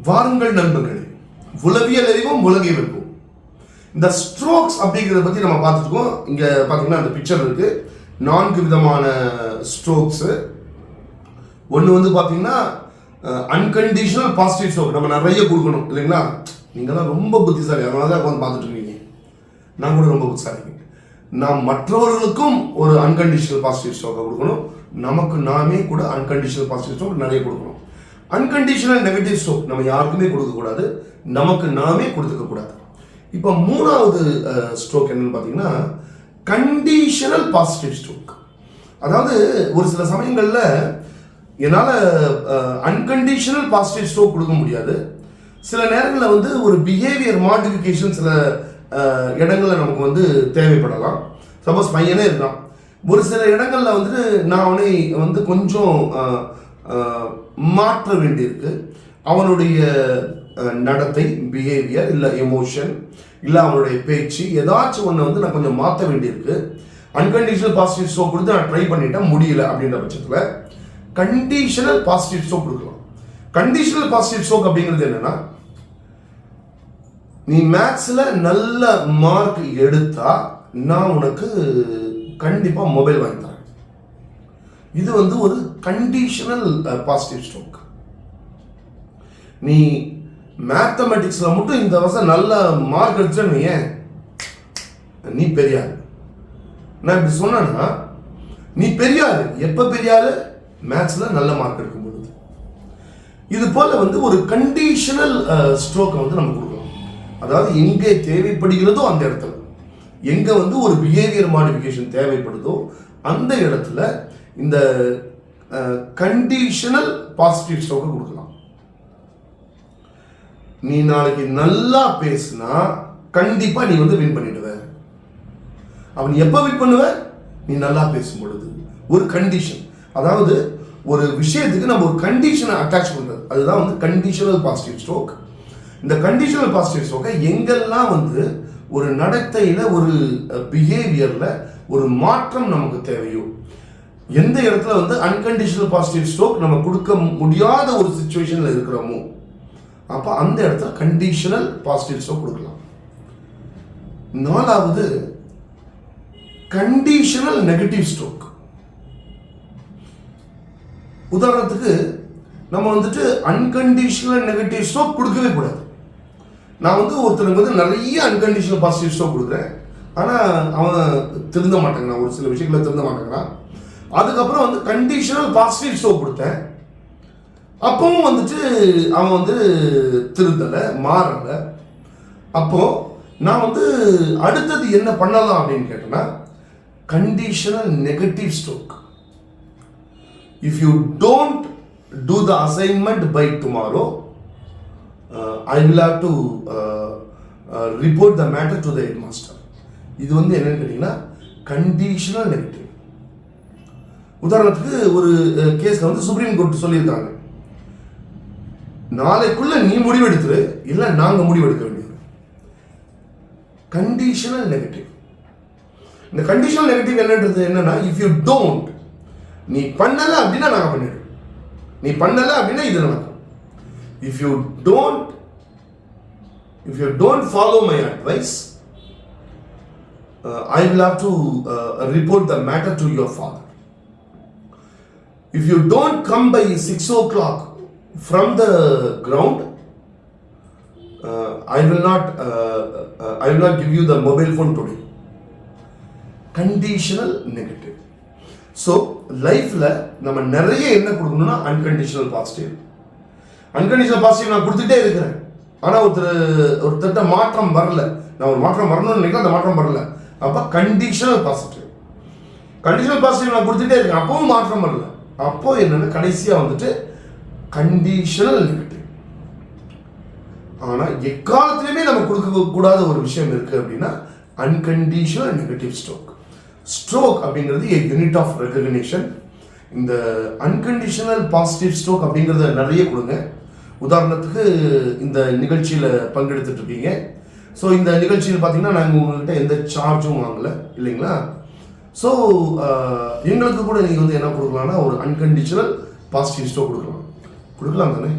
வாருங்கள் நண்பர்களே, உளவியல் அறிவும் உலகை வெல்வோம். இந்த ஸ்ட்ரோக்ஸ் அப்படிங்கிறத பற்றி நம்ம பார்த்துருக்கோம். இங்கே பார்த்தீங்கன்னா அந்த பிக்சர் இருக்கு. 4 விதமான ஸ்ட்ரோக்ஸு. ஒன்று வந்து பார்த்தீங்கன்னா அன்கண்டிஷனல் பாசிட்டிவ் ஸ்ட்ரோக். நம்ம நிறைய கொடுக்கணும் இல்லைங்களா? நீங்களாம் ரொம்ப புத்திசாலி, அதனால தான் உட்காந்து பார்த்துட்டு இருக்கீங்க. நான் கூட ரொம்ப புத்திசாலிங்க. நாம் மற்றவர்களுக்கும் ஒரு அன்கண்டிஷனல் பாசிட்டிவ் ஸ்ட்ரோக்கை கொடுக்கணும். நமக்கு நாமே கூட அன்கண்டிஷனல் பாசிட்டிவ் ஸ்ட்ரோக் நிறைய கொடுக்கணும். அன்கண்டிஷனல் நெகட்டிவ் ஸ்ட்ரோக் நம்ம யாருக்குமே கொடுக்கக்கூடாது, நமக்கு நாமே கொடுத்துக்கக்கூடாது. இப்போ 3வது ஸ்ட்ரோக் என்னன்னு பார்த்தீங்கன்னா கண்டிஷனல் பாசிட்டிவ் ஸ்ட்ரோக். அதாவது ஒரு சில சமயங்களில் என்னால் அன்கண்டிஷனல் பாசிட்டிவ் ஸ்ட்ரோக் கொடுக்க முடியாது. சில நேரங்களில் வந்து ஒரு பிஹேவியர் மாடிஃபிகேஷன் சில இடங்களில் நமக்கு வந்து தேவைப்படலாம். சப்போஸ் பையனே இருக்கான், ஒரு சில இடங்களில் வந்து நான் அவனை வந்து கொஞ்சம் மாற்ற வேண்டியிருக்கு. அவனுடைய நடத்தை, பிஹேவியர், இல்லை எமோஷன், இல்லை அவனுடைய பேச்சு, ஏதாச்சும் ஒன்று வந்து நான் கொஞ்சம் மாற்ற வேண்டியிருக்கு. அன்கண்டிஷனல் பாசிட்டிவ் ஸ்ட்ரோக் கொடுத்து நான் ட்ரை பண்ணிட்டேன், முடியல அப்படின்ற பட்சத்தில் கண்டிஷனல் பாசிட்டிவ் ஸ்ட்ரோக் கொடுக்கலாம். கண்டிஷனல் பாசிட்டிவ் ஸ்ட்ரோக் அப்படிங்கிறது என்னன்னா, நீ மேத்ஸில் நல்ல மார்க் எடுத்தா நான் உனக்கு கண்டிப்பாக மொபைல் வாங்கி தரேன். இது வந்து ஒரு கண்டிஷனல் பாசிட்டிவ் ஸ்ட்ரோக். நீ மேத்தமெட்டிக்ஸில் மட்டும் இந்த வருஷம் நல்ல மார்க் எடுத்துன்னு ஏன் நீ பெரியாரு. நான் இப்படி சொன்னேன்னா நீ பெரியாரு. எப்போ பெரியாரு? மேத்ஸில் நல்ல மார்க் எடுக்கும் பொழுது. இது போல் வந்து ஒரு கண்டிஷனல் ஸ்ட்ரோக்கை வந்து நம்ம கொடுக்கலாம். அதாவது எங்கே தேவைப்படுகிறதோ அந்த இடத்துல, எங்கே வந்து ஒரு பிஹேவியர் மாடிஃபிகேஷன் தேவைப்படுதோ அந்த இடத்துல இந்த கண்டிஷனல் பாசிட்டிவ் ஸ்ட்ரோக்கை கொடுக்கலாம். நீ நாளைக்கு நல்லா பேசினா கண்டிப்பா நீ வந்து வின் பண்ணிடுவ. அவன் எப்ப வின் பண்ணுவ? நீ நல்லா பேசும் பொழுது. ஒரு கண்டிஷன், அதாவது ஒரு விஷயத்துக்கு நம்ம ஒரு கண்டிஷனை அட்டாச் பண்றது, அதுதான் வந்து கண்டிஷனல் பாசிட்டிவ் ஸ்ட்ரோக். இந்த கண்டிஷனல் பாசிட்டிவ் ஸ்ட்ரோக்கை எங்கெல்லாம் வந்து ஒரு நடத்தையில, ஒரு பிஹேவியர்ல ஒரு மாற்றம் நமக்கு தேவையோ, எந்த இடத்துல வந்து அன்கண்டிஷனல் பாசிட்டிவ் ஸ்ட்ரோக் நம்ம கொடுக்க முடியாத ஒரு சிச்சுவேஷன்ல இருக்கிறோமோ அப்போ அந்த இடத்துல கண்டிஷனல் பாசிட்டிவ் ஸ்ட்ரோக் கொடுக்கலாம். 4வது கண்டிஷனல் நெகட்டிவ் ஸ்ட்ரோக். உதாரணத்துக்கு நம்ம வந்துட்டு அன்கண்டிஷனல் நெகட்டிவ் ஸ்ட்ரோக் கொடுக்கவே கூடாது. நான் வந்து ஒருத்தருக்கு வந்து நிறைய அன்கண்டிஷனல் பாசிட்டிவ் ஸ்ட்ரோக் கொடுக்குறேன், ஆனால் அவன் திருந்த மாட்டேங்கிறான், ஒரு சில விஷயங்களை திருந்த மாட்டேங்கிறான். அதுக்கப்புறம் வந்து கண்டிஷனல் பாசிட்டிவ் ஸ்ட்ரோக் கொடுத்தேன், அப்பவும் வந்துட்டு அவன் வந்து திருந்தலை, மாறலை. அப்போ நான் வந்து அடுத்தது என்ன பண்ணலாம் அப்படின்னு கேட்டேன்னா conditional negative stroke. If you don't do the assignment by tomorrow I will have to report the matter to the headmaster. இது வந்து என்னன்னு கேட்டீங்கன்னா கண்டிஷனல் நெகட்டிவ். உதாரணத்துக்கு ஒரு கேஸ்ல வந்து சுப்ரீம் கோர்ட் சொல்லியிருக்காங்க, நாளைக்குள்ள நீ முடிவெடுத்துரு, இல்லை நாங்க முடிவெடுக்க வேண்டியது. Conditional negative. இந்த கண்டிஷனல் நெகட்டிவ் என்னன்றது என்னன்னா, இஃப் யூ டோன்ட், நீ பண்ணல அப்படின்னா நாங்க பண்ணிடுறோம், நீ பண்ணல அப்படின்னா இது நடக்கும். If you don't follow my advice, I will have to report the matter to your father. If you don't come by 6 o'clock from the ground, I will not give you the mobile phone today. Conditional negative. So lifeல நம்ம நிறைய என்ன கொடுக்கணும்னா unconditional positive. Unconditional positive நான் கொடுத்துட்டே இருக்கிறேன், ஆனால் ஒருத்தட்ட மாற்றம் வரல. நான் ஒரு மாற்றம் வரணும்னு நினைக்கிறேன், அந்த மாற்றம் வரல. அப்போ கண்டிஷனல் பாசிட்டிவ். கண்டிஷனல் பாசிட்டிவ் நான் கொடுத்துட்டே இருக்கேன், அப்பவும் மாற்றம் வரல. அப்போ என்னன்னா கடைசியாக வந்துட்டு கண்டிஷனல் நெகட்டிவ். ஆனால் எக்காலத்திலுமே நம்ம கொடுக்க கூடாத ஒரு விஷயம் இருக்கு அப்படின்னா அன்கண்டிஷனல் நெகட்டிவ் ஸ்ட்ரோக். ஸ்ட்ரோக் அப்படிங்கிறது a யூனிட் ஆஃப் ரெகக்னிஷன். இந்த அன்கண்டிஷனல் பாசிட்டிவ் ஸ்ட்ரோக் அப்படிங்கிறத நிறைய கொடுங்க. உதாரணத்துக்கு இந்த நிகழ்ச்சியில் பங்கெடுத்துட்டு இருக்கீங்க. ஸோ இந்த நிகழ்ச்சியில் பார்த்தீங்கன்னா நாங்கள் உங்கள்கிட்ட எந்த சார்ஜும் வாங்கலை இல்லைங்களா? ஸோ எங்களுக்கு கூட நீங்கள் வந்து என்ன கொடுக்கலாம்னா ஒரு அன்கண்டிஷனல் பாசிட்டிவ் ஸ்ட்ரோக் கொடுக்கலாம் தானே?